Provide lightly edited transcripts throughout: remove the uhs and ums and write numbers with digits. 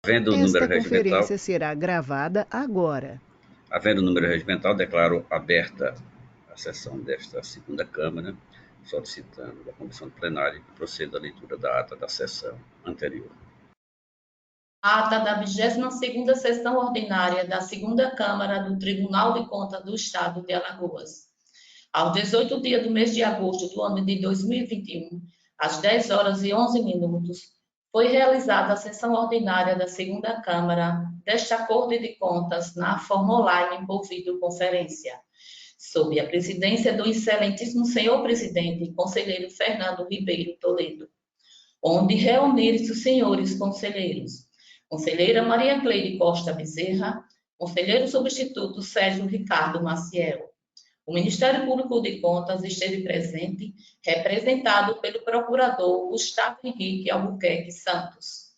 Havendo Esta número regimental, conferência será gravada agora. havendo número regimental, declaro aberta a sessão desta segunda Câmara, solicitando a Comissão Plenária que proceda à leitura da ata da sessão anterior. Ata da 22ª Sessão Ordinária da Segunda Câmara do Tribunal de Contas do Estado de Alagoas. Aos 18 dias do mês de agosto do ano de 2021, às 10 horas e 11 minutos, foi realizada a sessão ordinária da Segunda Câmara desta Corte de Contas na forma online por videoconferência, sob a presidência do excelentíssimo senhor presidente, conselheiro Fernando Ribeiro Toledo, onde reuniram-se os senhores conselheiros, conselheira Maria Cleide Costa Bezerra, conselheiro substituto Sérgio Ricardo Maciel. O Ministério Público de Contas esteve presente, representado pelo procurador Gustavo Henrique Albuquerque Santos.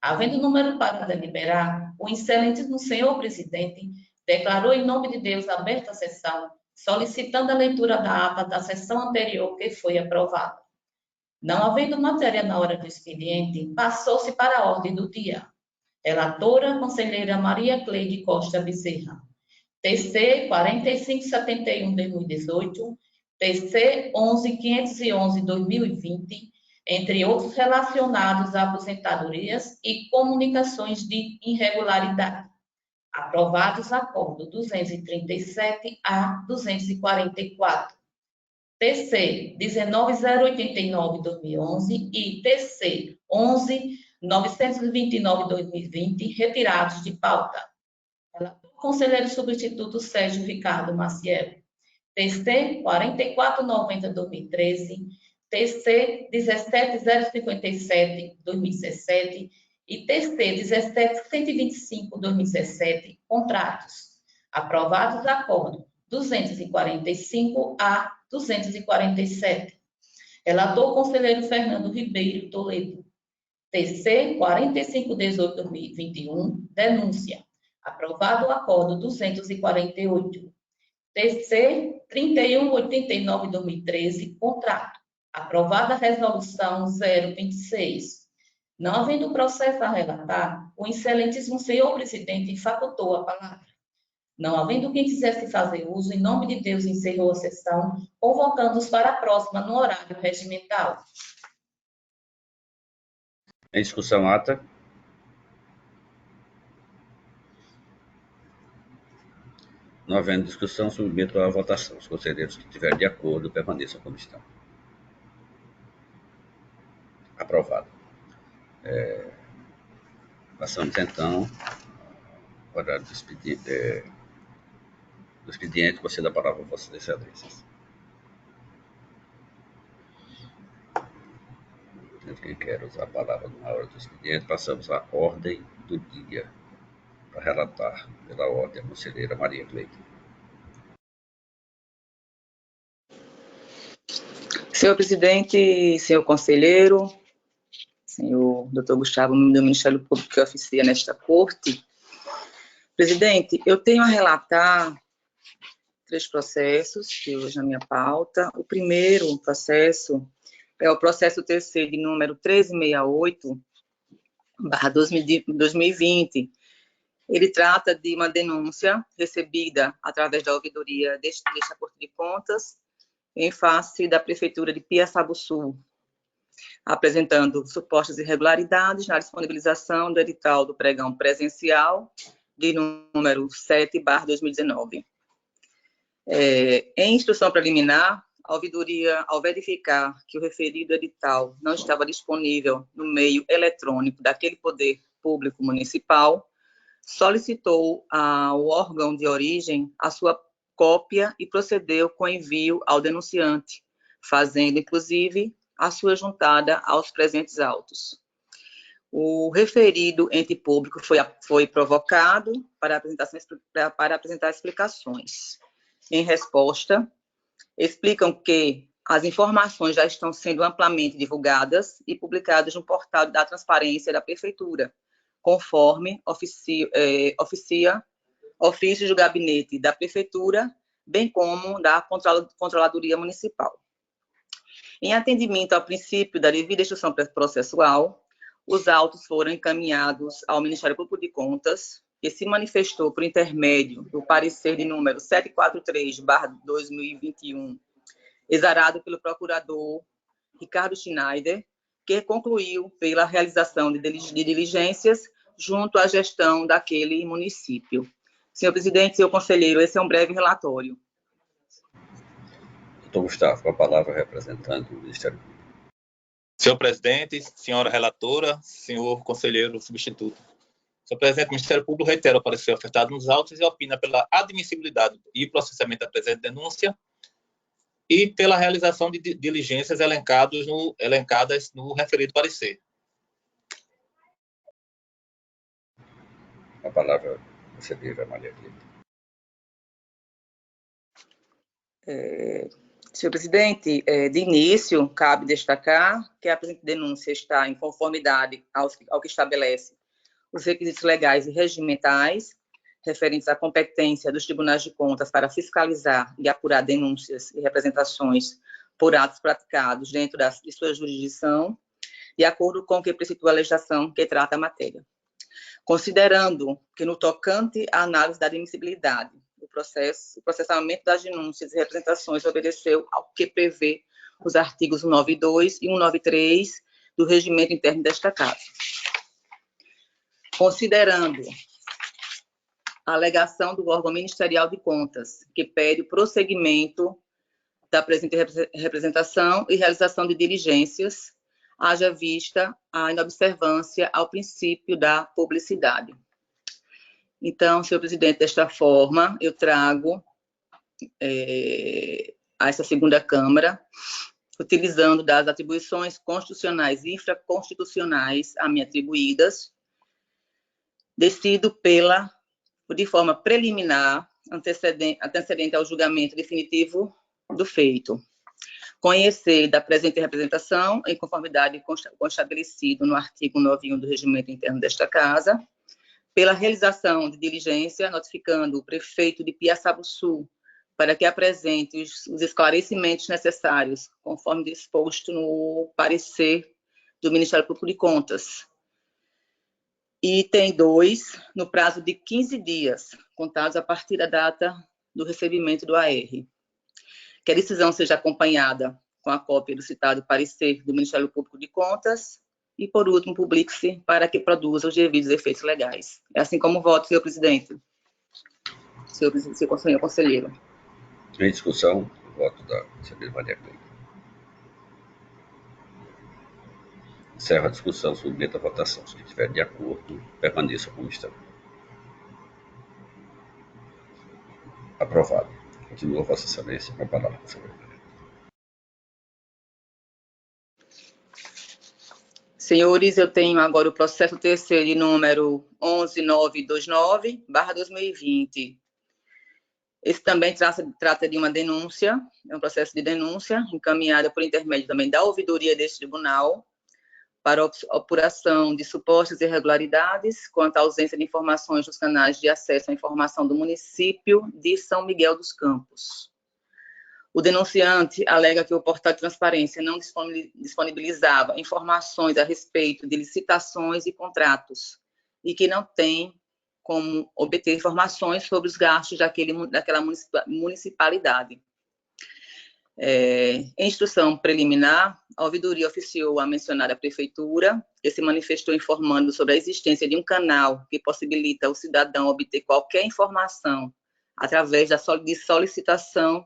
Havendo número para deliberar, o excelentíssimo senhor presidente declarou em nome de Deus aberta a sessão, solicitando a leitura da ata da sessão anterior que foi aprovada. Não havendo matéria na hora do expediente, passou-se para a ordem do dia. Relatora, conselheira Maria Cleide Costa Bezerra. TC 4571/2018, TC 11511/2020, entre outros relacionados a aposentadorias e comunicações de irregularidade. Aprovados acordo 237 a 244. TC 19089/2011 e TC 11929/2020, retirados de pauta. Conselheiro substituto Sérgio Ricardo Maciel. TC 4490/2013, TC 17057/2017 e TC 17125/2017, contratos. Aprovados acordo 245 a 247. Relator conselheiro Fernando Ribeiro Toledo. TC 4518/2021, denúncia. Aprovado o acordo 248. TC 3189/2013, contrato. Aprovada a resolução 026. Não havendo processo a relatar, o excelentíssimo senhor presidente facultou a palavra. Não havendo quem quisesse fazer uso, em nome de Deus, encerrou a sessão, convocando-os para a próxima no horário regimental. Em discussão, ata. Não havendo discussão, submeto à votação. Os conselheiros que estiverem de acordo permaneçam como estão. Aprovado. Passamos, então, para o expediente. Concedo a palavra a vossas excelências. Quem quer usar a palavra na hora do expediente, passamos à ordem do dia, para relatar pela ordem a conselheira Maria Cleide. Senhor presidente, senhor conselheiro, senhor doutor Gustavo, do Ministério Público que oficia nesta corte. Presidente, eu tenho a relatar 3 processos que hoje na minha pauta. O primeiro processo é o processo TC de número 1368/2020. Ele trata de uma denúncia recebida através da ouvidoria desta Corte de Contas em face da Prefeitura de Piaçabuçu, apresentando supostas irregularidades na disponibilização do edital do pregão presencial de número 7/2019. Em instrução preliminar, a ouvidoria, ao verificar que o referido edital não estava disponível no meio eletrônico daquele poder público municipal, solicitou ao órgão de origem a sua cópia e procedeu com envio ao denunciante, fazendo, inclusive, a sua juntada aos presentes autos. O referido ente público foi provocado para apresentar explicações. Em resposta, explicam que as informações já estão sendo amplamente divulgadas e publicadas no portal da Transparência da Prefeitura, conforme ofício do gabinete da Prefeitura, bem como da Controladoria Municipal. Em atendimento ao princípio da devida instrução processual, os autos foram encaminhados ao Ministério Público de Contas, que se manifestou por intermédio do parecer de número 743/2021, exarado pelo procurador Ricardo Schneider, que concluiu pela realização de diligências junto à gestão daquele município. Senhor presidente, senhor conselheiro, esse é um breve relatório. Doutor Gustavo, com a palavra representante do Ministério Público. Senhor presidente, senhora relatora, senhor conselheiro substituto. Senhor presidente, o Ministério Público reitera o parecer ofertado nos autos e opina pela admissibilidade e processamento da presente denúncia e pela realização de diligências elencadas no referido parecer. A palavra concedida a Maria Cleide. Senhor presidente, de início, cabe destacar que a presente denúncia está em conformidade ao que estabelece os requisitos legais e regimentais referentes à competência dos tribunais de contas para fiscalizar e apurar denúncias e representações por atos praticados dentro de sua jurisdição, de acordo com o que preceitua a legislação que trata a matéria. Considerando que, no tocante à análise da admissibilidade, o processamento das denúncias e representações obedeceu ao que prevê os artigos 192 e 193 do Regimento Interno desta Casa. Considerando a alegação do órgão ministerial de contas, que pede o prosseguimento da presente representação e realização de diligências, haja vista a inobservância ao princípio da publicidade. Então, senhor presidente, desta forma, eu trago a essa segunda Câmara, utilizando das atribuições constitucionais e infraconstitucionais a mim atribuídas, decido de forma preliminar, antecedente ao julgamento definitivo do feito. Conhecer da presente representação, em conformidade com o estabelecido no artigo 91 do Regimento Interno desta Casa, pela realização de diligência, notificando o prefeito de Piaçabuçu para que apresente os esclarecimentos necessários, conforme disposto no parecer do Ministério Público de Contas. Item 2, no prazo de 15 dias, contados a partir da data do recebimento do AR. Que a decisão seja acompanhada com a cópia do citado parecer do Ministério Público de Contas e, por último, publique-se para que produza os devidos efeitos legais. É assim como voto, senhor presidente. Senhor conselheiro. Em discussão, o voto da conselheira Maria Cleide. Encerro a discussão, submeto a votação. Se estiver de acordo, permaneça como está. Aprovado. Continua Vossa Excelência com a palavra, conselheira. Senhores, eu tenho agora o processo terceiro de número 11929/2020. Esse também trata de uma denúncia, é um processo de denúncia encaminhada por intermédio também da ouvidoria deste tribunal para apuração de supostas irregularidades quanto à ausência de informações nos canais de acesso à informação do município de São Miguel dos Campos. O denunciante alega que o portal de transparência não disponibilizava informações a respeito de licitações e contratos e que não tem como obter informações sobre os gastos daquela municipalidade. Em instrução preliminar, a ouvidoria oficiou a mencionada prefeitura, que se manifestou informando sobre a existência de um canal que possibilita o cidadão obter qualquer informação através de solicitação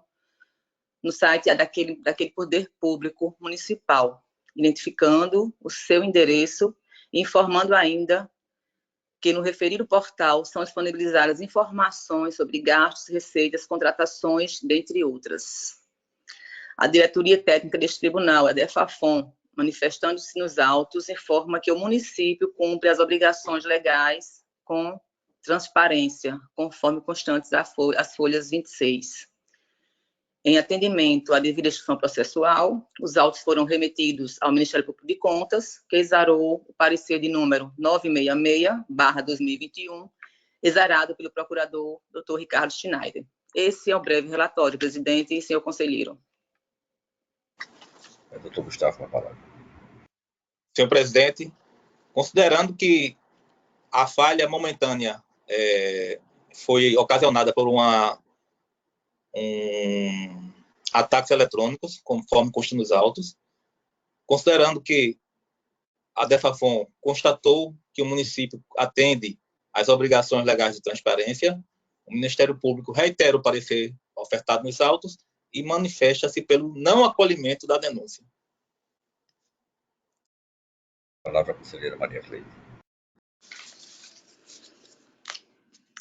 no site daquele poder público municipal, identificando o seu endereço e informando ainda que no referido portal são disponibilizadas informações sobre gastos, receitas, contratações, dentre outras. A diretoria técnica deste tribunal, a DEFAFON, manifestando-se nos autos, informa que o município cumpre as obrigações legais com transparência, conforme constantes as folhas 26. Em atendimento à devida instrução processual, os autos foram remetidos ao Ministério Público de Contas, que exarou o parecer de número 966/2021, exarado pelo procurador Dr. Ricardo Schneider. Esse é um breve relatório, presidente e senhor conselheiro. Doutor Gustavo, com a palavra. Senhor presidente, Considerando que a falha momentânea foi ocasionada por ataques eletrônicos, conforme consta nos autos, considerando que a DEFAFON constatou que o município atende às obrigações legais de transparência, o Ministério Público reitera o parecer ofertado nos autos e manifesta-se pelo não acolhimento da denúncia. Palavra à conselheira Maria Cleide.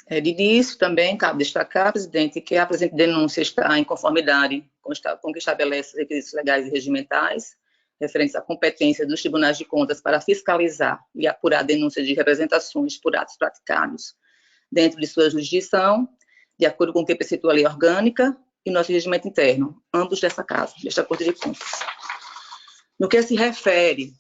De início, também cabe destacar, presidente, que a presente denúncia está em conformidade com o que estabelece os requisitos legais e regimentais referentes à competência dos tribunais de contas para fiscalizar e apurar denúncias de representações por atos praticados dentro de sua jurisdição, de acordo com o que preceitua a lei orgânica e nosso regimento interno, ambos desta casa, desta Corte de Contas. No que se refere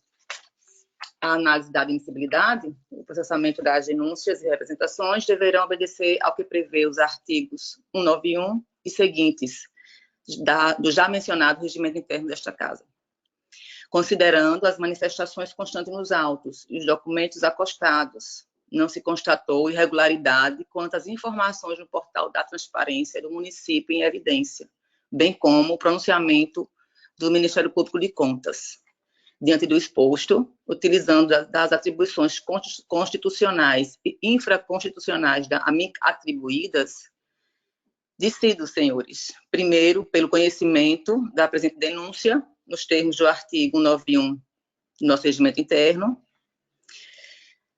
à análise da admissibilidade, o processamento das denúncias e representações deverão obedecer ao que prevê os artigos 191 e seguintes do já mencionado regimento interno desta casa, considerando as manifestações constantes nos autos e os documentos acostados. Não se constatou irregularidade quanto às informações no portal da transparência do município em evidência, bem como o pronunciamento do Ministério Público de Contas. Diante do exposto, utilizando das atribuições constitucionais e infraconstitucionais a mim atribuídas, decido, senhores, primeiro, pelo conhecimento da presente denúncia, nos termos do artigo 191 do nosso regimento interno,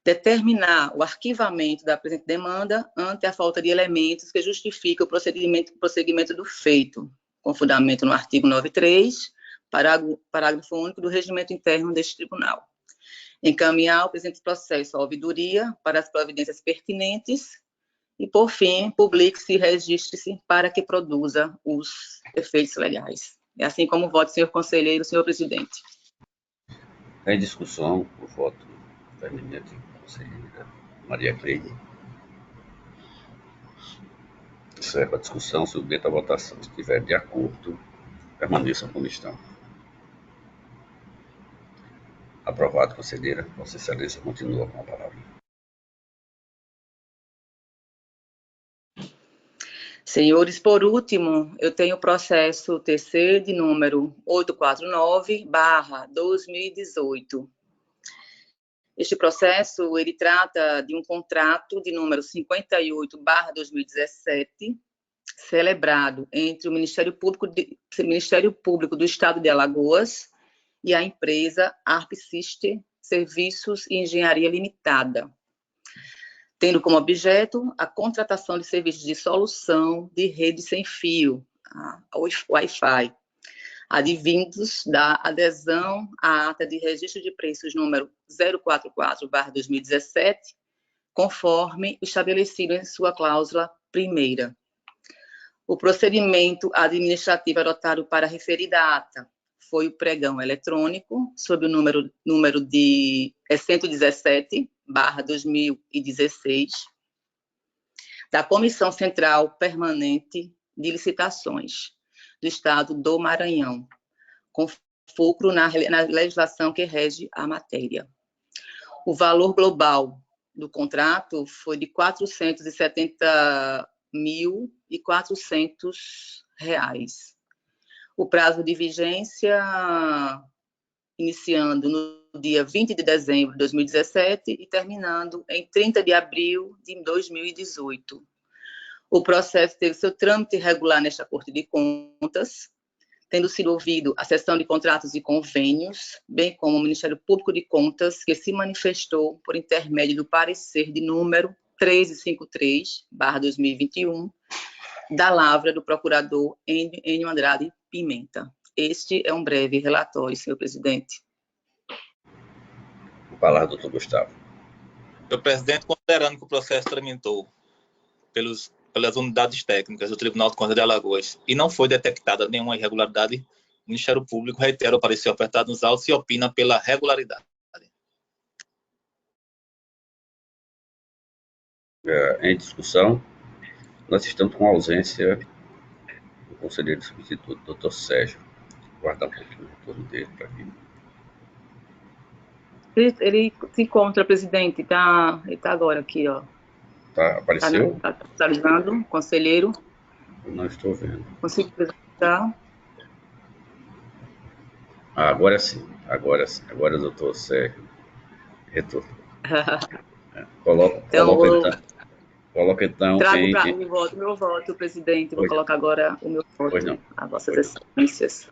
determinar o arquivamento da presente demanda ante a falta de elementos que justificam o prosseguimento do feito, com fundamento no artigo 93, parágrafo único do regimento interno deste tribunal. Encaminhar o presente processo à ouvidoria para as providências pertinentes e, por fim, publique-se e registre-se para que produza os efeitos legais. É assim como voto, senhor conselheiro, senhor presidente. Em discussão, o voto da eminente conselheira Maria Cleide. Encerro a discussão, submeto à votação. Se estiver de acordo, permaneçam como estão. Aprovado, conselheira. Vossa Excelência continua com a palavra. Senhores, por último, eu tenho o processo TC de número 849/2018. Este processo, ele trata de um contrato de número 58/2017, celebrado entre o Ministério Público do Estado de Alagoas e a empresa Arpsiste Serviços e Engenharia Limitada, tendo como objeto a contratação de serviços de solução de rede sem fio, a Wi-Fi, advindos da adesão à ata de registro de preços número 044/2017, conforme estabelecido em sua cláusula primeira. O procedimento administrativo adotado para a referida ata foi o pregão eletrônico, sob o número de 117/2016, da Comissão Central Permanente de Licitações do Estado do Maranhão, com fulcro na legislação que rege a matéria. O valor global do contrato foi de R$ 470.400. O prazo de vigência, iniciando no dia 20 de dezembro de 2017 e terminando em 30 de abril de 2018. O processo teve seu trâmite regular nesta Corte de Contas, tendo sido ouvido a seção de contratos e convênios, bem como o Ministério Público de Contas, que se manifestou por intermédio do parecer de número 1353/2021, da lavra do procurador Enio Andrade Pimenta. Este é um breve relatório, senhor presidente. A palavra, doutor Gustavo. Senhor presidente, considerando que o processo tramitou pelas unidades técnicas do Tribunal de Contas de Alagoas e não foi detectada nenhuma irregularidade, o Ministério Público reitera o parecer ofertado nos autos e opina pela regularidade. Em discussão, nós estamos com a ausência do conselheiro substituto, doutor Sérgio. Guardar um pouquinho o retorno dele para aqui. Ele se encontra, presidente, ele está agora aqui, ó. Apareceu? Está visualizando, conselheiro. Eu não estou vendo. Consigo apresentar? Agora sim. Agora, doutor Sérgio retornou. Coloca então trago para o meu voto, presidente. Vou colocar agora o meu voto a vossas excelências.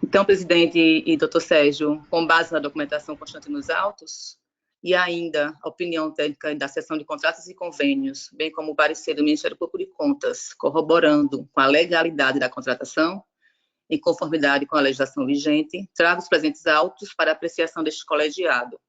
Então, presidente e doutor Sérgio, com base na documentação constante nos autos e ainda a opinião técnica da seção de contratos e convênios, bem como o parecer do Ministério Público de Contas, corroborando com a legalidade da contratação, em conformidade com a legislação vigente, trago os presentes autos para apreciação deste colegiado.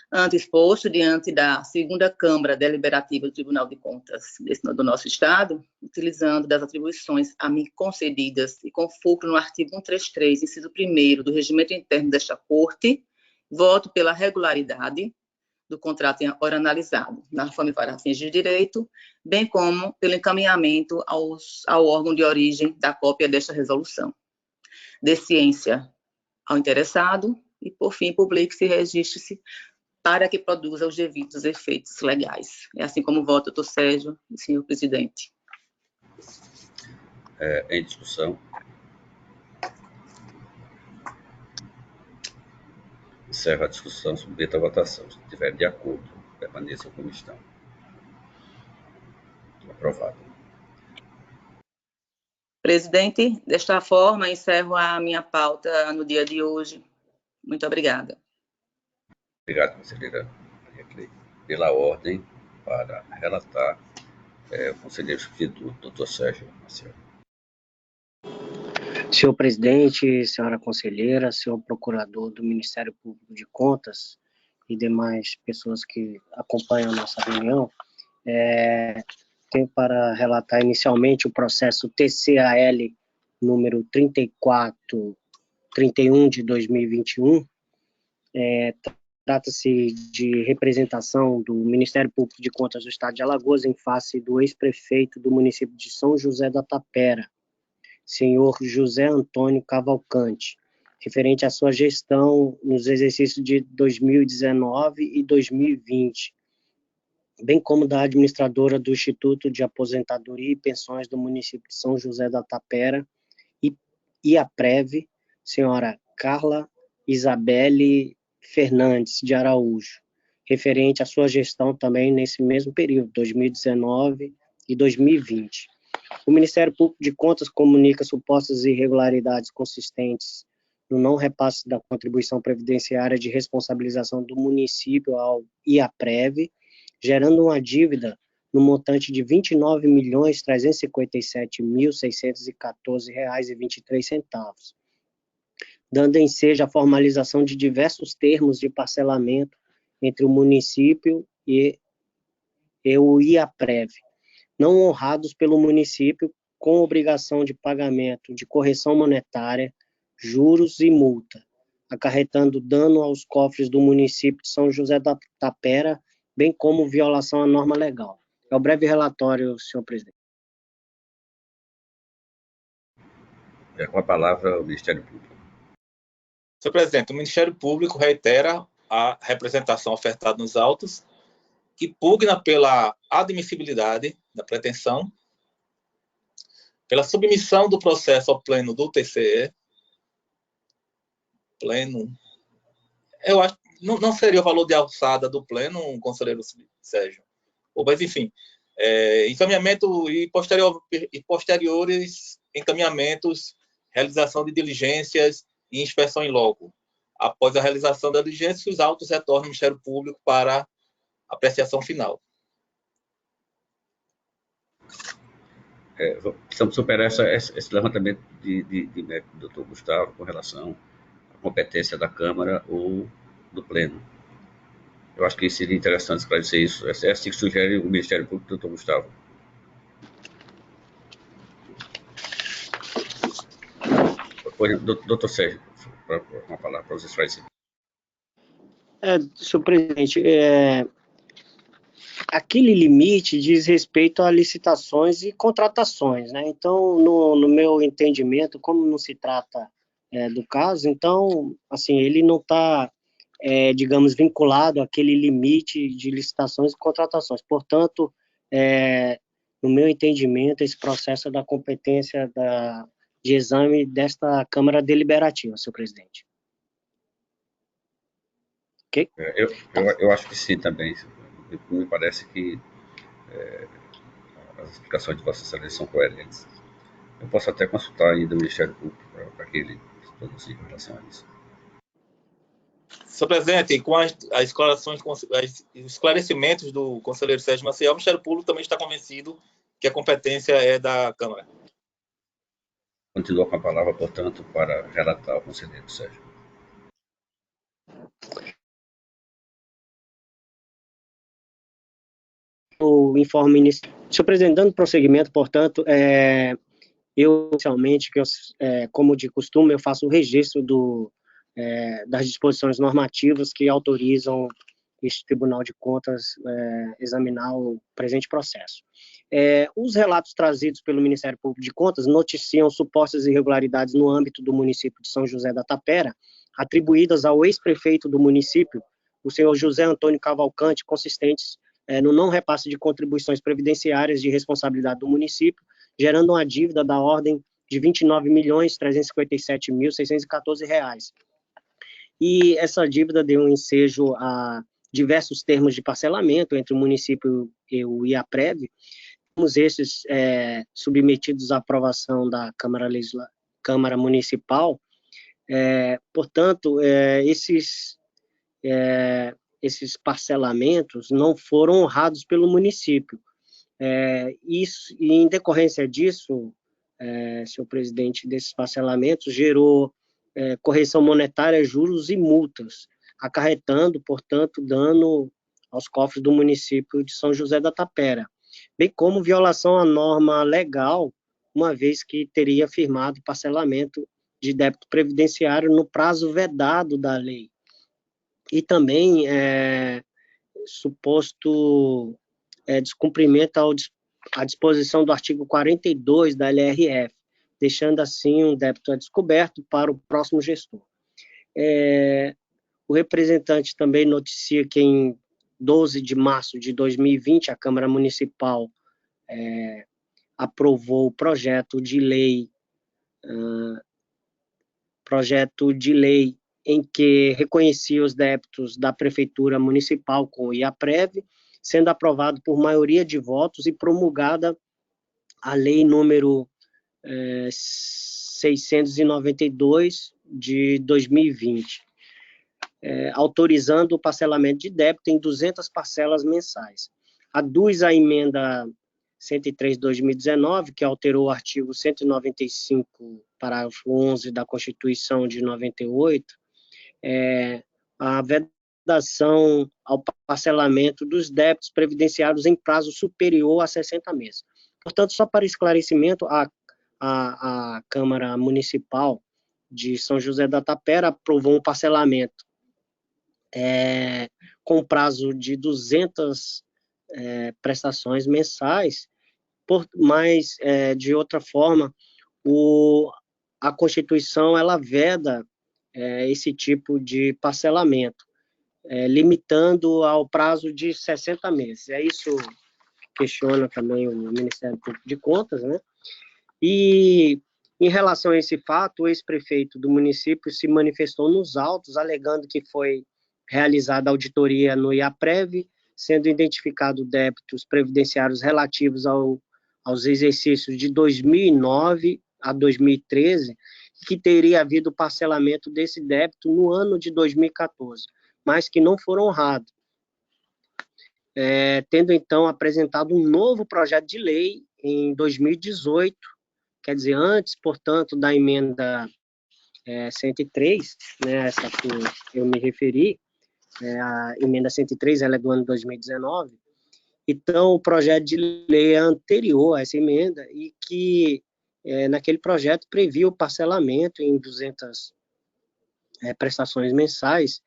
Ante exposto diante da segunda Câmara Deliberativa do Tribunal de Contas do nosso Estado, utilizando das atribuições a mim concedidas e com fulcro no artigo 133, inciso 1º do Regimento Interno desta Corte, voto pela regularidade do contrato ora analisado, na forma e para fins de direito, bem como pelo encaminhamento ao órgão de origem da cópia desta resolução. De ciência ao interessado e, por fim, publique-se e registre-se para que produza os devidos efeitos legais. É assim como voto, doutor Sérgio e senhor presidente. Em discussão. Encerro a discussão, submeto à votação. Se estiver de acordo, permaneça como estão. Aprovado. Presidente, desta forma, encerro a minha pauta no dia de hoje. Muito obrigada. Obrigado, conselheira Maria Cleide. Pela ordem, para relatar, o conselheiro substituto, doutor Sérgio Maciel. Senhor presidente, senhora conselheira, senhor procurador do Ministério Público de Contas e demais pessoas que acompanham a nossa reunião, tenho para relatar inicialmente o processo TCAL número 3431 de 2021. Trata-se de representação do Ministério Público de Contas do Estado de Alagoas em face do ex-prefeito do município de São José da Tapera, senhor José Antônio Cavalcante, referente à sua gestão nos exercícios de 2019 e 2020, bem como da administradora do Instituto de Aposentadoria e Pensões do município de São José da Tapera e a Prev, senhora Carla Isabelle Fernandes de Araújo, referente à sua gestão também nesse mesmo período, 2019 e 2020. O Ministério Público de Contas comunica supostas irregularidades consistentes no não repasse da contribuição previdenciária de responsabilização do município ao IAPREV, gerando uma dívida no montante de R$ 29.357.614,23, dando ensejo a formalização de diversos termos de parcelamento entre o município e o IAPREV, não honrados pelo município, com obrigação de pagamento de correção monetária, juros e multa, acarretando dano aos cofres do município de São José da Tapera, bem como violação à norma legal. É o breve relatório, senhor presidente. Com a palavra o Ministério Público. Senhor presidente, o Ministério Público reitera a representação ofertada nos autos, que pugna pela admissibilidade da pretensão, pela submissão do processo ao pleno do TCE. Pleno, eu acho, não seria o valor de alçada do pleno, conselheiro Sérgio? Mas, enfim, encaminhamento e posteriores encaminhamentos, realização de diligências e inspeção em loco. Após a realização da diligência, os autos retornam ao Ministério Público para apreciação final. Precisamos superar esse levantamento de mérito do doutor Gustavo com relação à competência da Câmara ou do Pleno. Eu acho que seria interessante esclarecer isso. É assim que sugere o Ministério Público, doutor Gustavo. Doutor Sérgio, uma palavra para você esclarecer. Senhor presidente, aquele limite diz respeito a licitações e contratações, né? Então, no meu entendimento, como não se trata do caso, então, assim, ele não está digamos, vinculado àquele limite de licitações e contratações. Portanto, no meu entendimento, esse processo é da competência de exame desta Câmara Deliberativa, senhor presidente. Ok? Eu acho que sim também. Me parece que as explicações de Vossa Excelência são coerentes. Eu posso até consultar ainda o Ministério Público para que ele se pronuncie em relação a isso. Senhor presidente, com as esclarecimentos do conselheiro Sérgio Maciel, o Ministério Público também está convencido que a competência é da Câmara. Continua com a palavra, portanto, para relatar ao conselheiro Sérgio. O informe inicial. Senhor presidente, dando prosseguimento, portanto, eu, inicialmente, como de costume, eu faço o registro das disposições normativas que autorizam este Tribunal de Contas examinar o presente processo. Os relatos trazidos pelo Ministério Público de Contas noticiam supostas irregularidades no âmbito do município de São José da Tapera, atribuídas ao ex-prefeito do município, o senhor José Antônio Cavalcante, consistentes no não repasse de contribuições previdenciárias de responsabilidade do município, gerando uma dívida da ordem de R$ 29.357.614. E essa dívida deu ensejo a diversos termos de parcelamento entre o município e o IAPREV, termos esses submetidos à aprovação da Câmara Municipal. Portanto, esses parcelamentos não foram honrados pelo município. E em decorrência disso, senhor presidente, desses parcelamentos, gerou correção monetária, juros e multas, acarretando, portanto, dano aos cofres do município de São José da Tapera, bem como violação à norma legal, uma vez que teria firmado parcelamento de débito previdenciário no prazo vedado da lei. E também suposto descumprimento à disposição do artigo 42 da LRF, deixando assim um débito a descoberto para o próximo gestor. O representante também noticia que em 12 de março de 2020, a Câmara Municipal aprovou o projeto de lei em que reconhecia os débitos da Prefeitura Municipal com o IAPREV, sendo aprovado por maioria de votos e promulgada a Lei número 692 de 2020, autorizando o parcelamento de débito em 200 parcelas mensais. Aduz a emenda 103 de 2019, que alterou o artigo 195, parágrafo 11 da Constituição de 98, a vedação ao parcelamento dos débitos previdenciários em prazo superior a 60 meses. Portanto, só para esclarecimento, a Câmara Municipal de São José da Tapera aprovou um parcelamento com prazo de 200 prestações mensais, mas, de outra forma, a Constituição ela veda esse tipo de parcelamento, limitando ao prazo de 60 meses. Isso questiona também o Ministério Público de Contas, né? E, em relação a esse fato, o ex-prefeito do município se manifestou nos autos, alegando que foi realizada auditoria no IAPREV, sendo identificado débitos previdenciários relativos aos exercícios de 2009 a 2013, que teria havido parcelamento desse débito no ano de 2014, mas que não foram honrados. Tendo, então, apresentado um novo projeto de lei em 2018, quer dizer, antes, portanto, da emenda 103, né, essa que eu me referi, a emenda 103, ela é do ano 2019, então o projeto de lei é anterior a essa emenda e que naquele projeto previa o parcelamento em 200 prestações mensais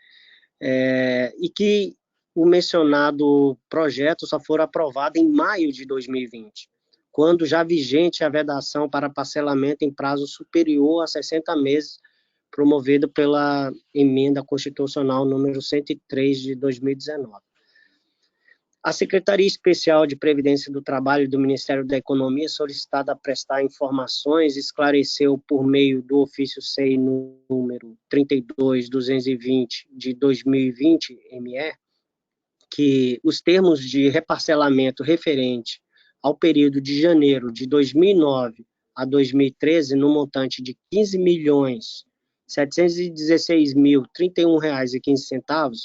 e que o mencionado projeto só for aprovado em maio de 2020, quando já vigente a vedação para parcelamento em prazo superior a 60 meses promovido pela emenda constitucional número 103 de 2019. A Secretaria Especial de Previdência do Trabalho do Ministério da Economia, solicitada a prestar informações, esclareceu por meio do ofício SEI número 32220 de 2020, ME, que os termos de reparcelamento referente ao período de janeiro de 2009 a 2013, no montante de R$ 15.716.031,15,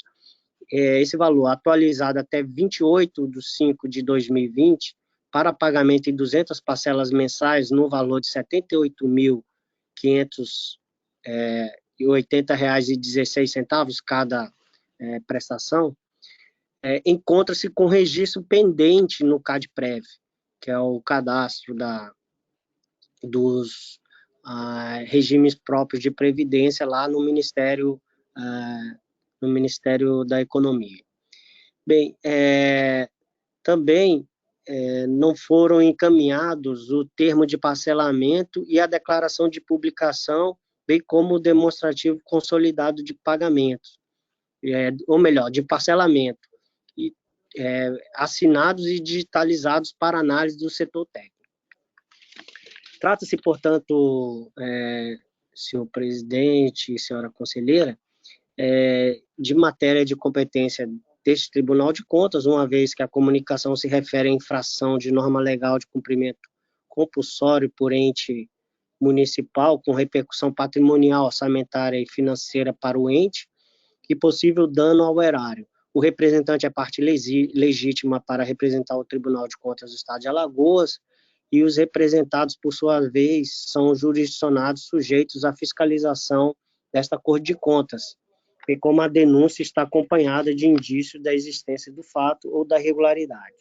esse valor atualizado até 28/5/2020, para pagamento em 200 parcelas mensais no valor de R$ 78.580,16 cada prestação, encontra-se com registro pendente no CadPrev, que é o cadastro dos regimes próprios de previdência lá no Ministério da Economia. Bem, também não foram encaminhados o termo de parcelamento e a declaração de publicação, bem como o demonstrativo consolidado de pagamento, ou melhor, de parcelamento, assinados e digitalizados para análise do setor técnico. Trata-se, portanto, senhor presidente e senhora conselheira, de matéria de competência deste Tribunal de Contas, uma vez que a comunicação se refere à infração de norma legal de cumprimento compulsório por ente municipal, com repercussão patrimonial, orçamentária e financeira para o ente, e possível dano ao erário. O representante é parte legítima para representar o Tribunal de Contas do Estado de Alagoas, e os representados, por sua vez, são jurisdicionados sujeitos à fiscalização desta Corte de Contas, e como a denúncia está acompanhada de indício da existência do fato ou da irregularidade.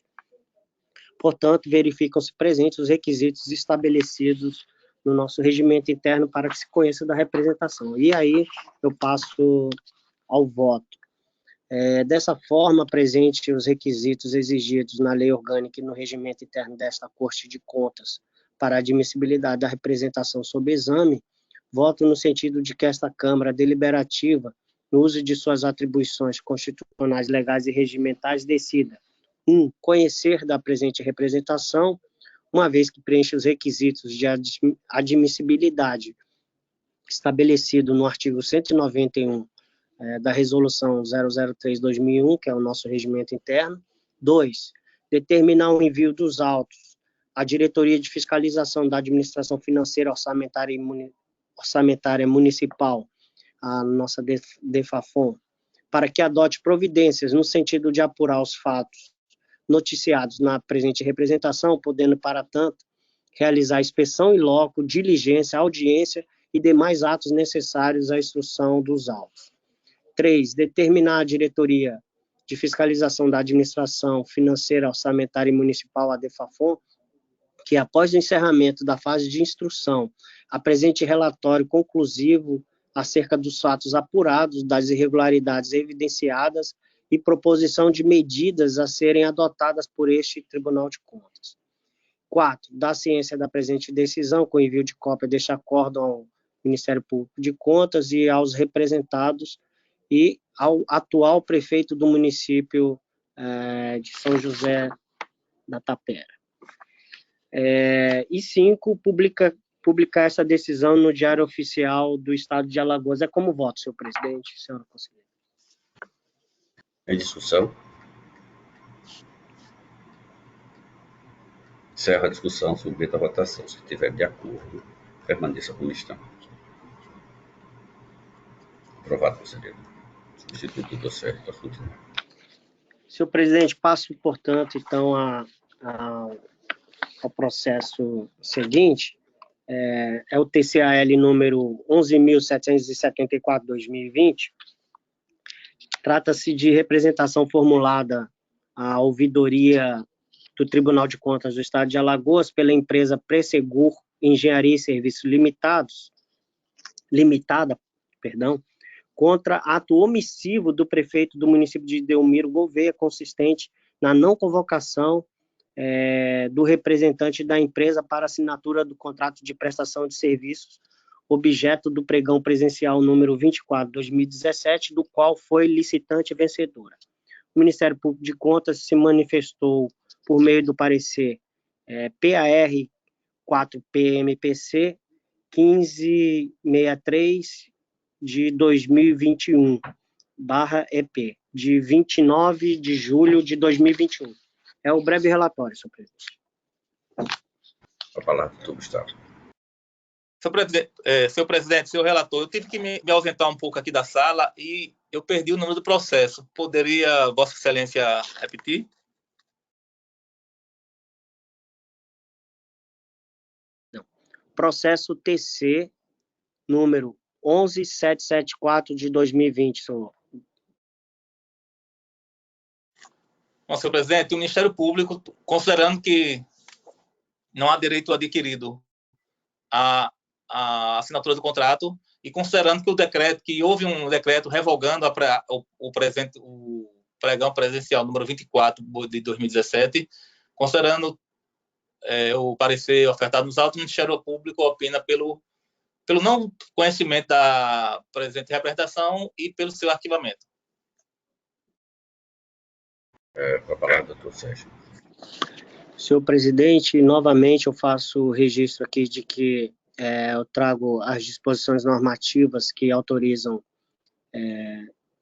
Portanto, verificam-se presentes os requisitos estabelecidos no nosso regimento interno para que se conheça da representação. E aí eu passo ao voto. Dessa forma, presente os requisitos exigidos na lei orgânica e no regimento interno desta Corte de Contas para a admissibilidade da representação sob exame, voto no sentido de que esta Câmara Deliberativa, no uso de suas atribuições constitucionais, legais e regimentais, decida: 1. Conhecer da presente representação, uma vez que preenche os requisitos de admissibilidade estabelecido no artigo 191 da Resolução 003/2001, que é o nosso regimento interno. 2. Determinar o envio dos autos à Diretoria de Fiscalização da Administração Financeira Orçamentária Municipal, a nossa DEFAFON, para que adote providências no sentido de apurar os fatos noticiados na presente representação, podendo, para tanto, realizar inspeção in loco, diligência, audiência e demais atos necessários à instrução dos autos. 3. Determinar a Diretoria de Fiscalização da Administração Financeira Orçamentária Municipal, a DEFAFON, que, após o encerramento da fase de instrução, apresente relatório conclusivo acerca dos fatos apurados, das irregularidades evidenciadas e proposição de medidas a serem adotadas por este Tribunal de Contas. 4. Dar ciência da presente decisão com envio de cópia deste acórdão ao Ministério Público de Contas e aos representados e ao atual prefeito do município de São José da Tapera. E 5. Publicar essa decisão no Diário Oficial do Estado de Alagoas. É como voto, senhor presidente, senhora conselheira. Em discussão? Encerra a discussão, submeta a votação. Se estiver de acordo, permaneça como está. Aprovado, conselheiro. Substituto do certo, pode continuar. Senhor presidente, passo, portanto, então, ao processo seguinte. É o TCAL número 11.774/2020. Trata-se de representação formulada à ouvidoria do Tribunal de Contas do Estado de Alagoas pela empresa Pressegur Engenharia e Serviços Limitada, contra ato omissivo do prefeito do município de Delmiro Gouveia, consistente na não convocação do representante da empresa para assinatura do contrato de prestação de serviços objeto do pregão presencial número 24/2017, do qual foi licitante vencedora. O Ministério Público de Contas se manifestou por meio do parecer PAR 4-PMPC 1563 de 2021/EP, de 29 de julho de 2021. É o breve relatório, senhor presidente. A palavra, doutor Gustavo. Senhor presidente, senhor relator, eu tive que me ausentar um pouco aqui da sala e eu perdi o número do processo. Poderia Vossa Excelência repetir? Não. Processo TC, número 11774 de 2020, senhor. Bom, senhor presidente, o Ministério Público, considerando que não há direito adquirido à assinatura do contrato e considerando que houve um decreto revogando o pregão presencial número 24 de 2017, considerando o parecer ofertado nos autos, o Ministério Público opina pelo não conhecimento da presente representação e pelo seu arquivamento. Com a palavra, doutor Sérgio. Senhor presidente, novamente eu faço registro aqui de que eu trago as disposições normativas que autorizam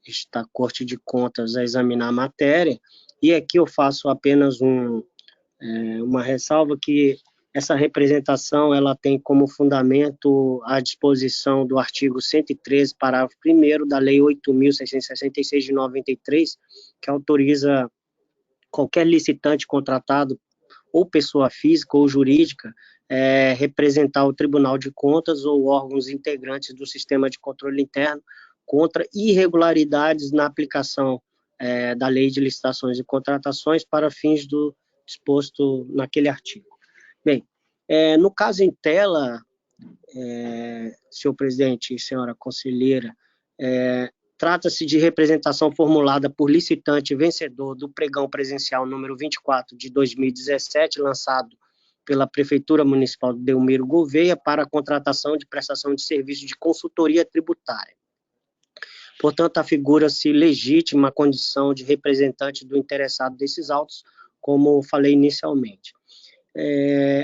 esta Corte de Contas a examinar a matéria, e aqui eu faço apenas uma ressalva que essa representação ela tem como fundamento a disposição do artigo 113, parágrafo 1º da Lei 8.666 de 93, que autoriza qualquer licitante contratado ou pessoa física ou jurídica representar o Tribunal de Contas ou órgãos integrantes do sistema de controle interno contra irregularidades na aplicação da Lei de Licitações e Contratações para fins do disposto naquele artigo. Bem, no caso em tela, senhor presidente e senhora conselheira, trata-se de representação formulada por licitante vencedor do pregão presencial número 24 de 2017, lançado pela Prefeitura Municipal de Delmiro Gouveia para a contratação de prestação de serviço de consultoria tributária. Portanto, afigura-se legítima a condição de representante do interessado desses autos, como falei inicialmente.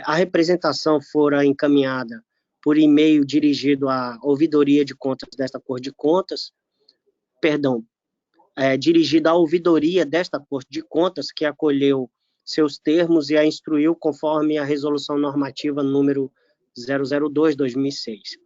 A representação fora encaminhada por e-mail dirigido à ouvidoria de contas desta Corte de Contas, dirigida à ouvidoria desta Corte de Contas, que acolheu seus termos e a instruiu conforme a resolução normativa número 002/2006.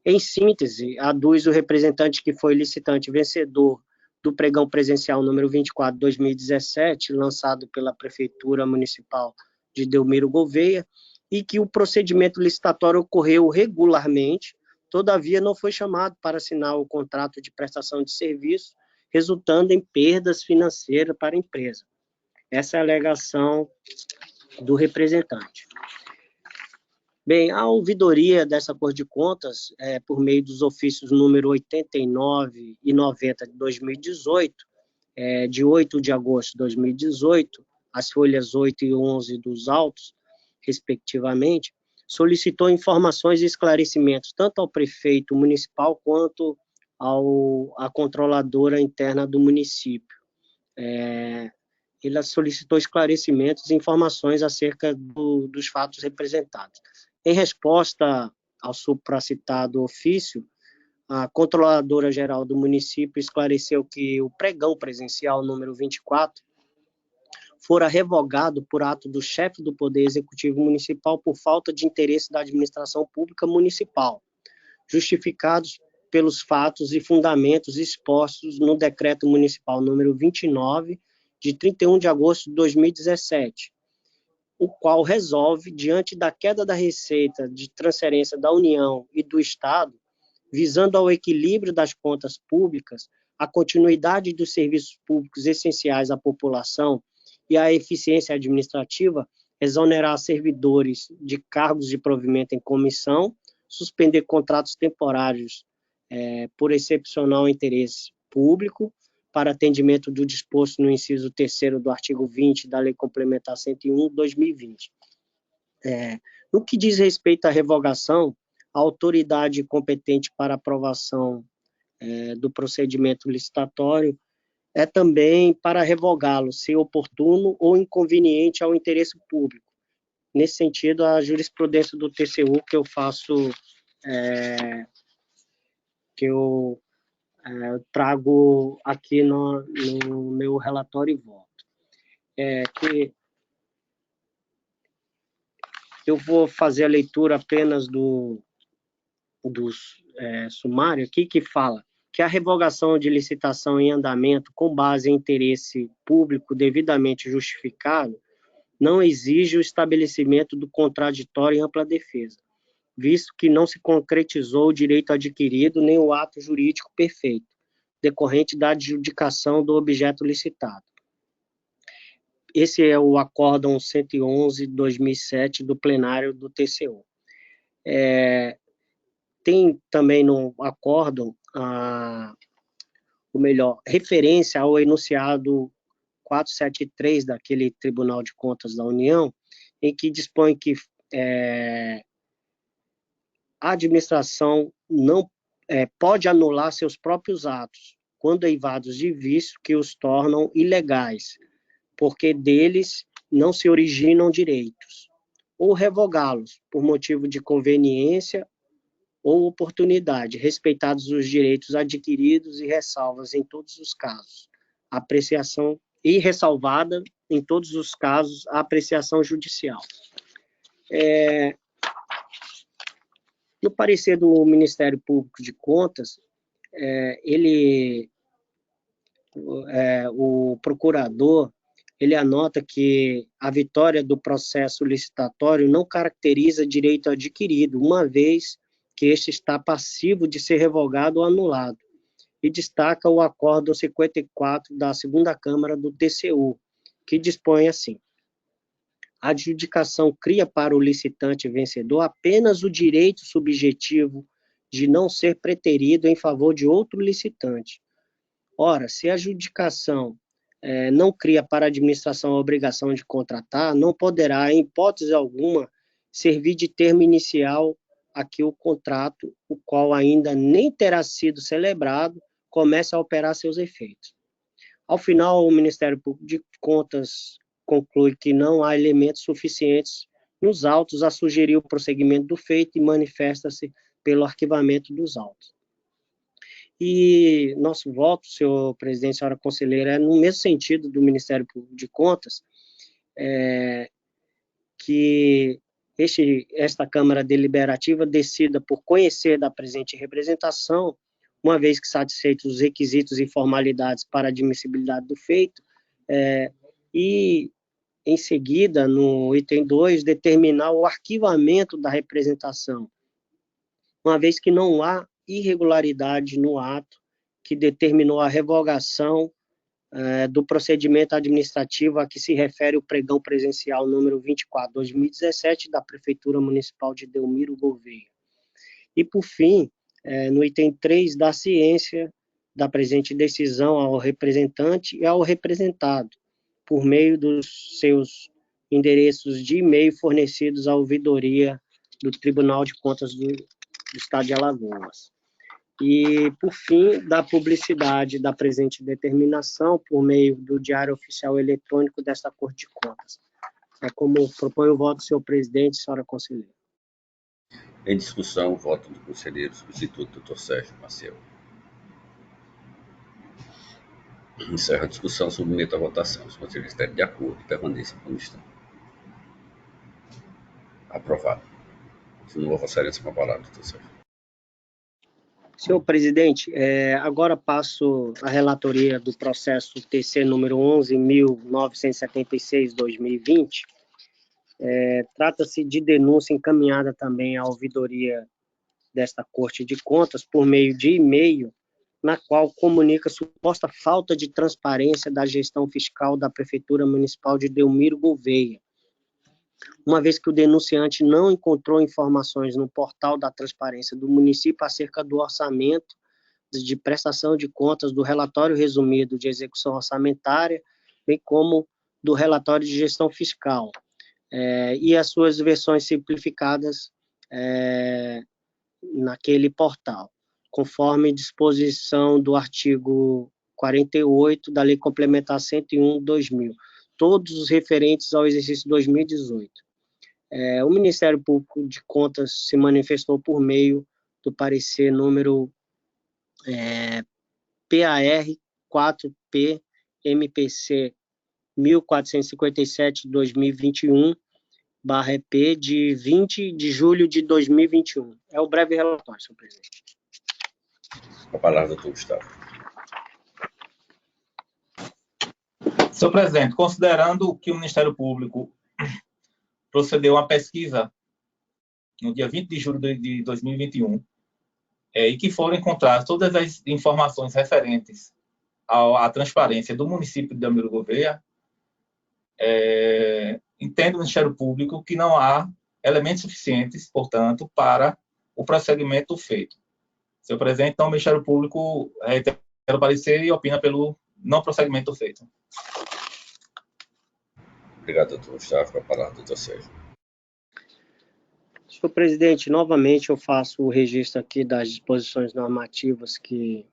Em síntese, aduz o representante que foi licitante vencedor do pregão presencial número 24/2017, lançado pela Prefeitura Municipal de Delmiro Gouveia, e que o procedimento licitatório ocorreu regularmente, todavia não foi chamado para assinar o contrato de prestação de serviço, resultando em perdas financeiras para a empresa. Essa é a alegação do representante. Bem, a ouvidoria dessa Corte de Contas, por meio dos ofícios número 89 e 90 de 2018, de 8 de agosto de 2018, as folhas 8 e 11 dos autos, respectivamente, solicitou informações e esclarecimentos tanto ao prefeito municipal quanto à controladora interna do município. Ele solicitou esclarecimentos e informações acerca dos fatos representados. Em resposta ao supracitado ofício, a controladora-geral do município esclareceu que o pregão presencial número 24 fora revogado por ato do chefe do Poder Executivo Municipal por falta de interesse da administração pública municipal, justificados pelos fatos e fundamentos expostos no Decreto Municipal número 29, de 31 de agosto de 2017, o qual resolve, diante da queda da receita de transferência da União e do Estado, visando ao equilíbrio das contas públicas, a continuidade dos serviços públicos essenciais à população e a eficiência administrativa, exonerar servidores de cargos de provimento em comissão, suspender contratos temporários por excepcional interesse público, para atendimento do disposto no inciso 3º do artigo 20 da Lei Complementar 101/2020. No que diz respeito à revogação, a autoridade competente para aprovação do procedimento licitatório é também para revogá-lo, se oportuno ou inconveniente ao interesse público. Nesse sentido, a jurisprudência do TCU que eu faço, que eu trago aqui no meu relatório e voto. Que eu vou fazer a leitura apenas do sumário aqui, que fala que a revogação de licitação em andamento com base em interesse público devidamente justificado não exige o estabelecimento do contraditório em ampla defesa, visto que não se concretizou o direito adquirido nem o ato jurídico perfeito, decorrente da adjudicação do objeto licitado. Esse é o Acórdão 111/2007 do plenário do TCU. Tem também no acórdão, referência ao enunciado 473 daquele Tribunal de Contas da União, em que dispõe que a administração não pode anular seus próprios atos, quando eivados de vício que os tornam ilegais, porque deles não se originam direitos, ou revogá-los por motivo de conveniência ou oportunidade, respeitados os direitos adquiridos e ressalvas em todos os casos, apreciação e ressalvada em todos os casos a apreciação judicial. No parecer do Ministério Público de Contas, o procurador, ele anota que a vitória do processo licitatório não caracteriza direito adquirido, uma vez que este está passivo de ser revogado ou anulado, e destaca o Acórdão 54 da segunda Câmara do TCU, que dispõe assim: a adjudicação cria para o licitante vencedor apenas o direito subjetivo de não ser preterido em favor de outro licitante. Ora, se a adjudicação não cria para a administração a obrigação de contratar, não poderá, em hipótese alguma, servir de termo inicial a que o contrato, o qual ainda nem terá sido celebrado, comece a operar seus efeitos. Ao final, o Ministério Público de Contas conclui que não há elementos suficientes nos autos a sugerir o prosseguimento do feito e manifesta-se pelo arquivamento dos autos. E nosso voto, senhor presidente, senhora conselheira, é no mesmo sentido do Ministério Público de Contas, que esta Câmara Deliberativa decida por conhecer da presente representação, uma vez que satisfeitos os requisitos e formalidades para admissibilidade do feito, e, em seguida, no item 2, determinar o arquivamento da representação, uma vez que não há irregularidade no ato que determinou a revogação do procedimento administrativo a que se refere o pregão presencial número 24/2017 da Prefeitura Municipal de Delmiro Gouveia. E, por fim, no item 3, da ciência da presente decisão ao representante e ao representado, por meio dos seus endereços de e-mail fornecidos à ouvidoria do Tribunal de Contas do Estado de Alagoas. E, por fim, da publicidade da presente determinação por meio do Diário Oficial Eletrônico desta Corte de Contas. É como propõe o voto do senhor presidente, senhora conselheira. Em discussão, o voto do conselheiro substituto, Dr. Sérgio Maciel. Encerra a discussão, submeto à votação. Os conselheiros estão de acordo e permanecem como estão. Aprovado. Continua a Vossa Excelência com a palavra, Dr. Sérgio. Senhor presidente, agora passo a relatoria do processo TC número 11.976/2020. Trata-se de denúncia encaminhada também à ouvidoria desta Corte de Contas por meio de e-mail, na qual comunica suposta falta de transparência da gestão fiscal da Prefeitura Municipal de Delmiro Gouveia, uma vez que o denunciante não encontrou informações no portal da transparência do município acerca do orçamento de prestação de contas, do relatório resumido de execução orçamentária, bem como do relatório de gestão fiscal, e as suas versões simplificadas naquele portal, conforme disposição do artigo 48 da Lei Complementar 101/2000, todos os referentes ao exercício 2018. O Ministério Público de Contas se manifestou por meio do parecer número PAR 4P MPC 1457/2021/EP de 20 de julho de 2021. É o breve relatório, senhor presidente. Com a palavra, doutor Gustavo. Senhor presidente, considerando que o Ministério Público procedeu a uma pesquisa no dia 20 de julho de 2021 e que foram encontradas todas as informações referentes à transparência do município de Delmiro Gouveia, entende o Ministério Público que não há elementos suficientes, portanto, para o prosseguimento feito. Senhor presidente, então o Ministério Público reitera o parecer e opina pelo não prosseguimento feito. Obrigado, doutor Gustavo. Com a palavra, doutor Sérgio. Senhor presidente, novamente eu faço o registro aqui das disposições normativas que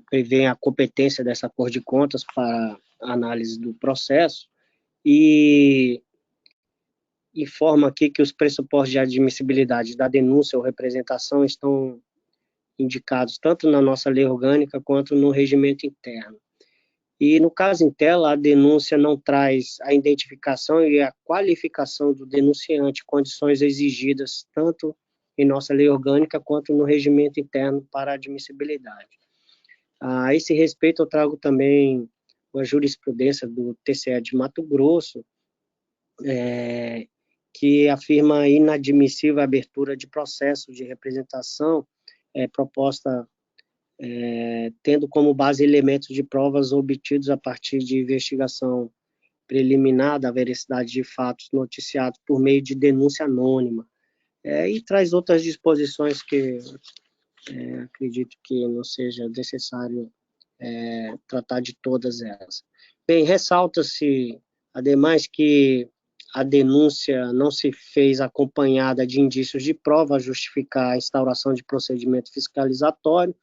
prevêem a competência dessa Corte de Contas para a análise do processo e informa aqui que os pressupostos de admissibilidade da denúncia ou representação estão indicados tanto na nossa lei orgânica quanto no regimento interno. E no caso em tela, a denúncia não traz a identificação e a qualificação do denunciante, condições exigidas tanto em nossa lei orgânica quanto no regimento interno para a admissibilidade. A esse respeito, eu trago também uma jurisprudência do TCE de Mato Grosso, que afirma inadmissível a abertura de processo de representação proposta tendo como base elementos de provas obtidos a partir de investigação preliminar da veracidade de fatos noticiados por meio de denúncia anônima, e traz outras disposições que acredito que não seja necessário tratar de todas elas. Bem, ressalta-se, ademais, que a denúncia não se fez acompanhada de indícios de prova a justificar a instauração de procedimento fiscalizatório,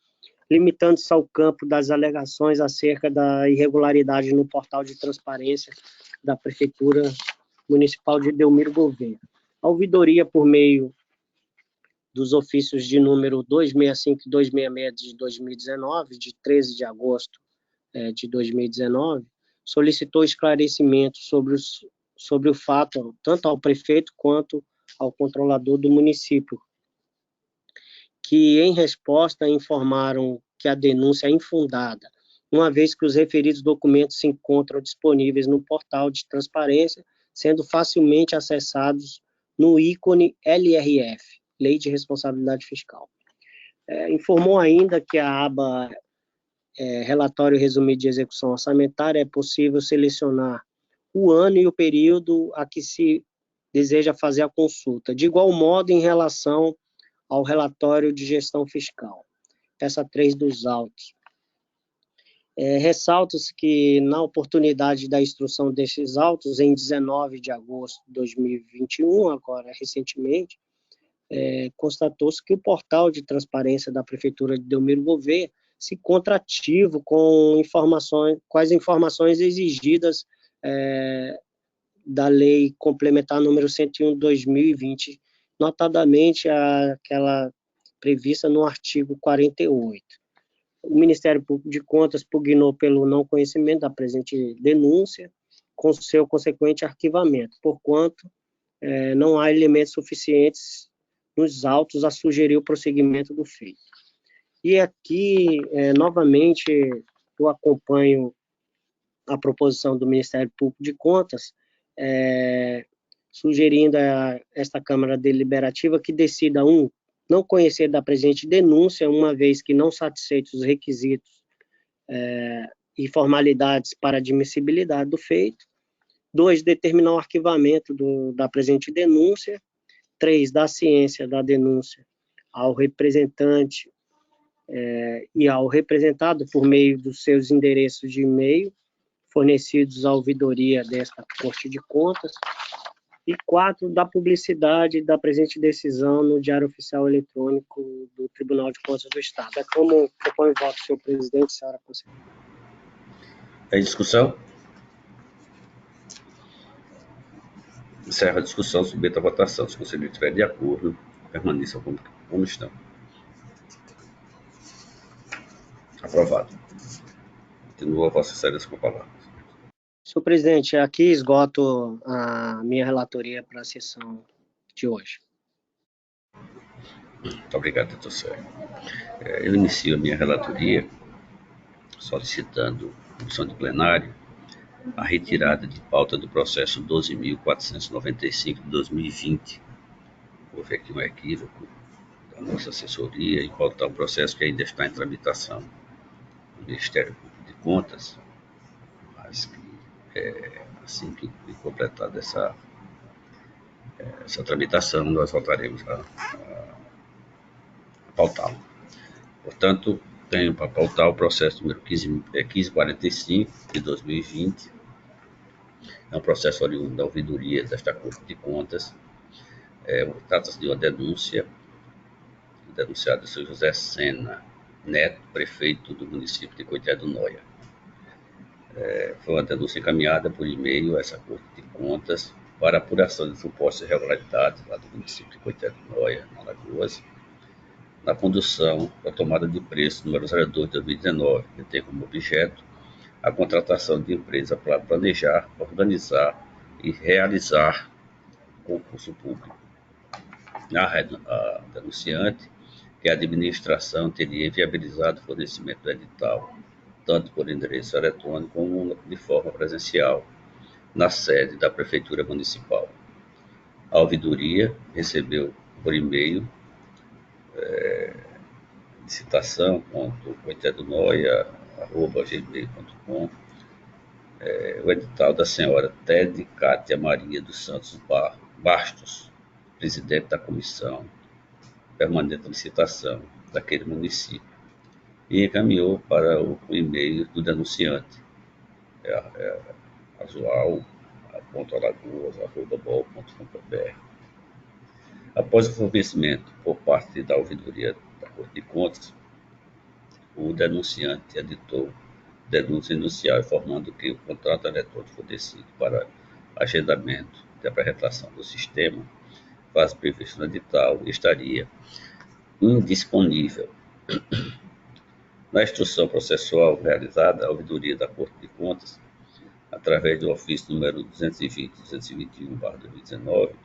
limitando-se ao campo das alegações acerca da irregularidade no portal de transparência da Prefeitura Municipal de Delmiro Gouveia. A ouvidoria, por meio dos ofícios de número 265 e 266 de 2019, de 13 de agosto de 2019, solicitou esclarecimento sobre o fato, tanto ao prefeito quanto ao controlador do município, que, em resposta, informaram que a denúncia é infundada, uma vez que os referidos documentos se encontram disponíveis no portal de transparência, sendo facilmente acessados no ícone LRF, Lei de Responsabilidade Fiscal. Informou ainda que a aba Relatório Resumido de Execução Orçamentária é possível selecionar o ano e o período a que se deseja fazer a consulta, de igual modo em relação ao relatório de gestão fiscal. Peça 3 dos autos. Ressalta-se que, na oportunidade da instrução desses autos, em 19 de agosto de 2021, agora recentemente, constatou-se que o portal de transparência da Prefeitura de Delmiro Gouveia se encontra ativo com as informações exigidas da Lei Complementar número 101/2020, notadamente aquela prevista no artigo 48. O Ministério Público de Contas pugnou pelo não conhecimento da presente denúncia, com seu consequente arquivamento, porquanto não há elementos suficientes nos autos a sugerir o prosseguimento do feito. E aqui, novamente, eu acompanho a proposição do Ministério Público de Contas, sugerindo a esta Câmara Deliberativa que decida, não conhecer da presente denúncia, uma vez que não satisfeitos os requisitos e formalidades para admissibilidade do feito. 2, determinar o arquivamento da presente denúncia. 3, dar ciência da denúncia ao representante e ao representado por meio dos seus endereços de e-mail fornecidos à ouvidoria desta Corte de Contas. E 4, da publicidade da presente decisão no Diário Oficial Eletrônico do Tribunal de Contas do Estado. É como propõe o voto, senhor presidente, senhora conselheira. Em discussão? Encerra a discussão, submeta a votação. Se o conselheiro estiver de acordo, permaneçam como estão. Aprovado. Continua Vossa Excelência com a palavra. Senhor presidente, aqui esgoto a minha relatoria para a sessão de hoje. Muito obrigado, doutor Sérgio. Eu inicio a minha relatoria solicitando, comissão de plenário, a retirada de pauta do processo 12.495 de 2020. Houve aqui um equívoco da nossa assessoria em pautar um processo que ainda está em tramitação no Ministério Público de Contas, mas que assim que completada essa tramitação, nós voltaremos a pautá-lo. Portanto, tenho para pautar o processo número 1545 de 2020. É um processo oriundo da ouvidoria desta Corte de Contas. Trata-se de uma denúncia. O denunciado é o Sr. José Sena Neto, prefeito do município de Coité do Noia. Foi uma denúncia encaminhada por e-mail a essa Corte de Contas para apuração de supostas irregularidades lá do município de Coité do Noia, em Alagoas, na condução da tomada de preço número 02 de 2019, que tem como objeto a contratação de empresa para planejar, organizar e realizar concurso público. A denunciante, que a administração teria viabilizado o fornecimento do edital, tanto por endereço eletrônico como de forma presencial, na sede da Prefeitura Municipal. A ouvidoria recebeu por e-mail licitação.coitedonoia@gmail.com o edital da senhora Tede Cátia Maria dos Santos Bastos, presidente da comissão permanente de licitação daquele município, e encaminhou para o e-mail do denunciante, asual.alagoas.bol.com.br. Após o fornecimento por parte da ouvidoria da Corte de Contas, o denunciante editou denúncia inicial informando que o contrato eletrônico fornecido para agendamento de apresentação do sistema, fase previsto no edital, estaria indisponível. Na instrução processual realizada, a ouvidoria da Corte de Contas, através do ofício número 220-221/2019,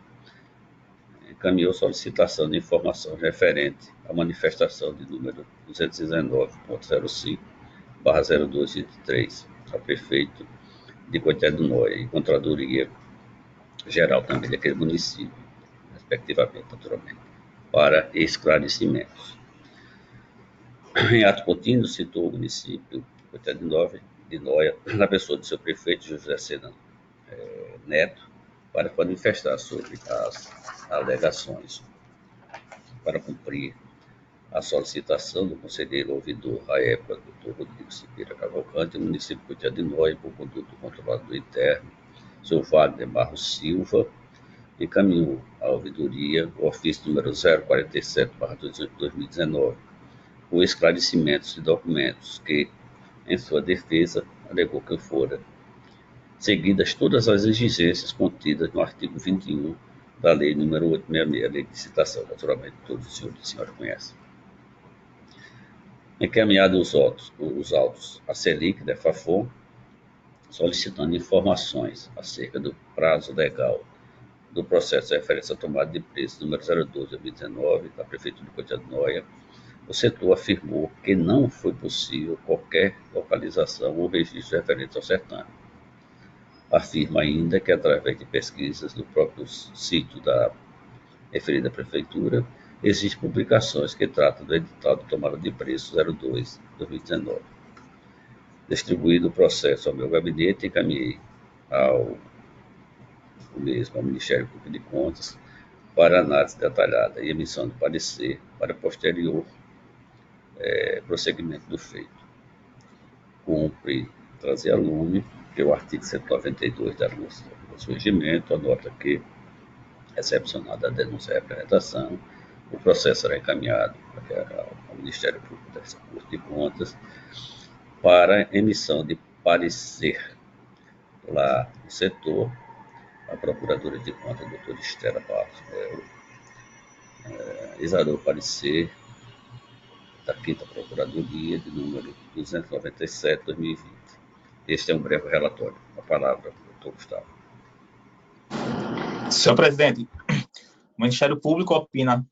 encaminhou solicitação de informação referente à manifestação de número 219.05/0223 ao prefeito de Coité do Noia e Contradoria Geral também daquele município, respectivamente, naturalmente, para esclarecimentos. Em ato contínuo, citou o município de Coité de Noia, na pessoa do seu prefeito, José Sena Neto, para manifestar sobre as alegações. Para cumprir a solicitação do conselheiro ouvidor, à época, Dr. Rodrigo Siqueira Cavalcante, o município de Coité de Noia, por conduto do controlador interno, Sr. Wagner Barros Silva, encaminhou à ouvidoria o ofício número 047/2019, com esclarecimentos de documentos que, em sua defesa, alegou que fora seguidas todas as exigências contidas no artigo 21 da Lei nº 866, Lei de Licitação, naturalmente todos os senhores e senhoras conhecem. Encaminhados os autos à CELIC da FAFOM, solicitando informações acerca do prazo legal do processo de referência à tomada de preço número 02 de 2019 da Prefeitura de Coité de Noia, o setor afirmou que não foi possível qualquer localização ou registro referente ao certame. Afirma ainda que, através de pesquisas no próprio sítio da referida Prefeitura, existem publicações que tratam do edital de tomada de preço 02 de 2019. Distribuído o processo ao meu gabinete, encaminhei ao Ministério Público de Contas para análise detalhada e emissão de parecer para posterior prosseguimento do feito. Cumpre trazer a lume que o artigo 192 do nosso regimento anota que Recepcionada a denúncia e representação, o processo será encaminhado ao Ministério Público de Contas para emissão de parecer lá no setor. A Procuradora de Contas, doutora Estela Barros Melo, exarou o parecer da 5ª Procuradoria, de número 297/2020. Este é um breve relatório. A palavra, doutor Gustavo. Senhor presidente, o Ministério Público opina,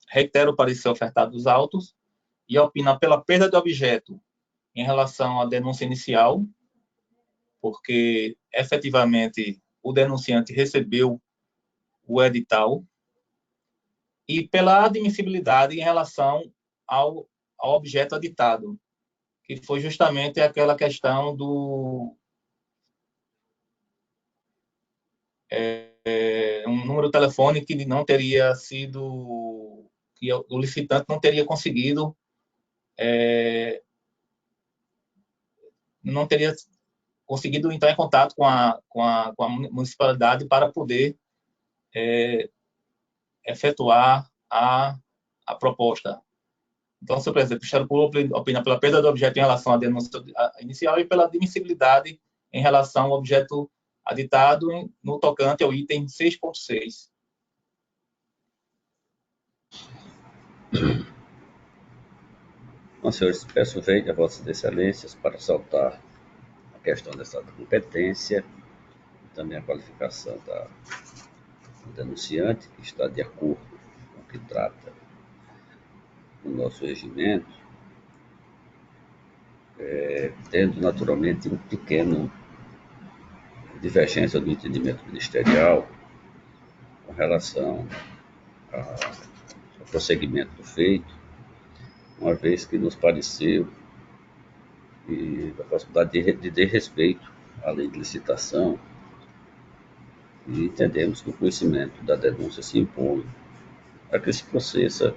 reitera o parecer ofertado dos autos e opina pela perda de objeto em relação à denúncia inicial, porque efetivamente o denunciante recebeu o edital, e pela admissibilidade em relação ao objeto editado, que foi justamente aquela questão do um número de telefone que não teria sido, que o licitante não teria conseguido, não teria conseguido entrar em contato com a municipalidade para poder efetuar a proposta. Então, senhor presidente, o Ministério Público opina pela perda do objeto em relação à denúncia inicial e pela admissibilidade em relação ao objeto aditado no tocante ao item 6.6. Bom, senhores, peço veio a vossas excelências para saltar a questão dessa competência e também a qualificação do denunciante, que está de acordo com o que trata o nosso regimento, tendo naturalmente um pequeno divergência do entendimento ministerial com relação ao prosseguimento do feito, uma vez que nos pareceu a possibilidade de desrespeito à lei de licitação, e entendemos que o conhecimento da denúncia se impõe para que se proceda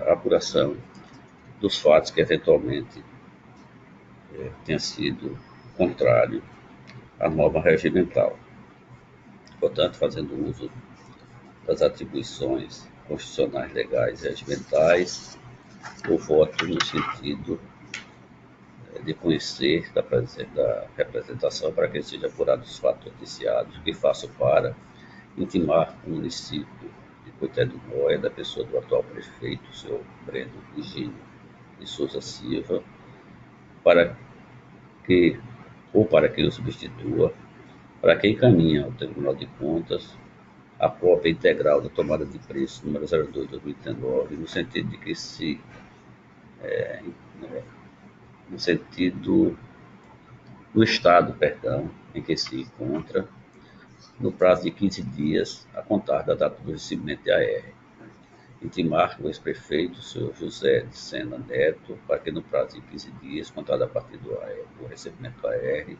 a apuração dos fatos que eventualmente tenha sido contrário à norma regimental. Portanto, fazendo uso das atribuições constitucionais, legais e regimentais, o voto no sentido de conhecer da representação para que seja apurado os fatos noticiados, que faço para intimar o município de Coité do Noia, da pessoa do atual prefeito, o senhor Breno Higínio de Souza Silva, para que o substitua, para que encaminhe ao Tribunal de Contas a cópia integral da tomada de preço número 02/2019, no sentido de que no estado, em que se encontra, no prazo de 15 dias, a contar da data do recebimento de AR. Intimar o ex-prefeito, o senhor José de Sena Neto, para que no prazo de 15 dias, contado a partir do recebimento do AR, se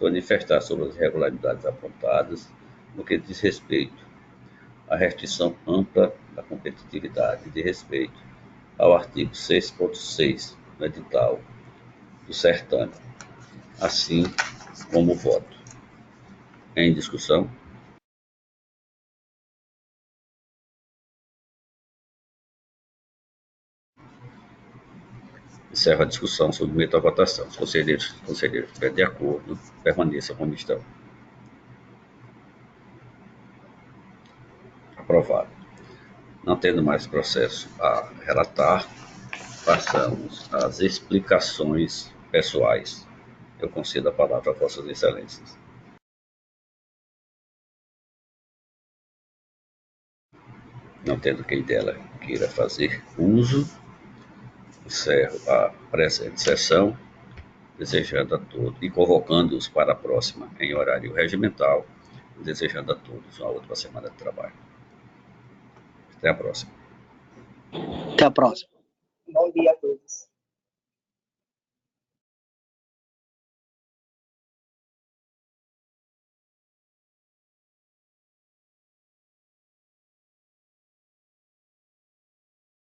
manifestar sobre as irregularidades apontadas no que diz respeito à restrição ampla da competitividade, de respeito ao artigo 6.6 do edital do certame, assim como o voto. Em discussão? Encerro a discussão, submeto à votação. Os conselheiros estiverem de acordo, permaneçam como estão. Aprovado. Não tendo mais processo a relatar, passamos às explicações pessoais. Eu concedo a palavra a vossas excelências. Não tendo quem dela queira fazer uso, encerro a presente sessão, desejando a todos e convocando-os para a próxima em horário regimental, desejando a todos uma ótima semana de trabalho. Até a próxima. Até a próxima. Bom dia a todos.